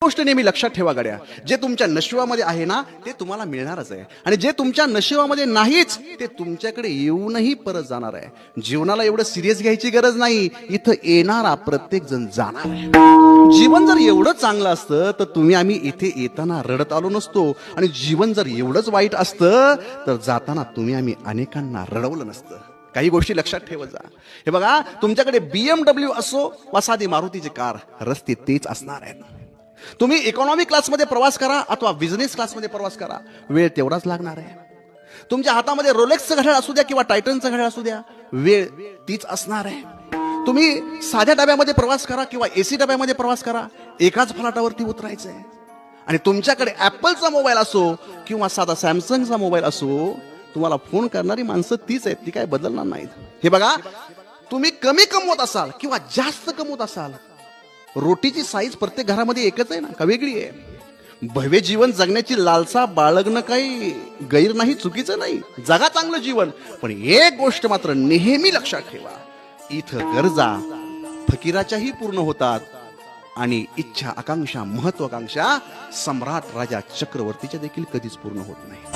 गोष्ट नेहमी लक्षात ठेवा गड्या, जे तुमच्या नशिबामध्ये आहे ना ते तुम्हाला मिळणारच आहे, आणि जे तुमच्या नशिबामध्ये नाहीच ते तुमच्याकडे येऊनही परत जाणार आहे. जीवनाला एवढं सिरियस घ्यायची गरज नाही, इथं येणारा प्रत्येक जण जाणार आहे. जीवन जर एवढं चांगलं असतं तर तुम्ही आम्ही इथे येताना रडत आलो नसतो, आणि जीवन जर एवढंच वाईट असतं तर जाताना तुम्ही आम्ही अनेकांना रडवलं नसतं. काही गोष्टी लक्षात ठेवत जा. हे बघा, तुमच्याकडे BMW असो वा साधी मारुतीची कार, रस्ते तेच असणार आहेत. तुम्ही इकॉनॉमी क्लासमध्ये प्रवास करा अथवा बिझनेस क्लासमध्ये प्रवास करा, वेळ तेवढाच लागणार आहे. तुमच्या हातामध्ये रोलेक्सचं घड्याळ असू द्या किंवा टायटनचं घड्याळ असू द्या, वेळ तीच असणार आहे. तुम्ही साध्या डब्यामध्ये प्रवास करा किंवा एसी डब्यामध्ये प्रवास करा, एकाच फलाटावरती उतरायचं आहे. आणि तुमच्याकडे ॲपलचा मोबाईल असो किंवा साधा सॅमसंगचा मोबाईल असो, तुम्हाला फोन करणारी माणसं तीच आहेत, ती काय बदलणार नाहीत. हे बघा, तुम्ही कमी कमवत असाल किंवा जास्त कमवत असाल, रोटीची साईज प्रत्येक घरामध्ये एकच आहे ना, का वेगळी आहे? भव्य जीवन जगण्याची लालसा बाळगणं काही गैर नाही, चुकीचं नाही. जगा चांगलं जीवन, पण एक गोष्ट मात्र नेहमी लक्षात ठेवा, इथं गरजा फकीराच्याही पूर्ण होतात आणि इच्छा, आकांक्षा, महत्वाकांक्षा सम्राट राजा चक्रवर्तीच्या देखील कधीच पूर्ण होत नाही.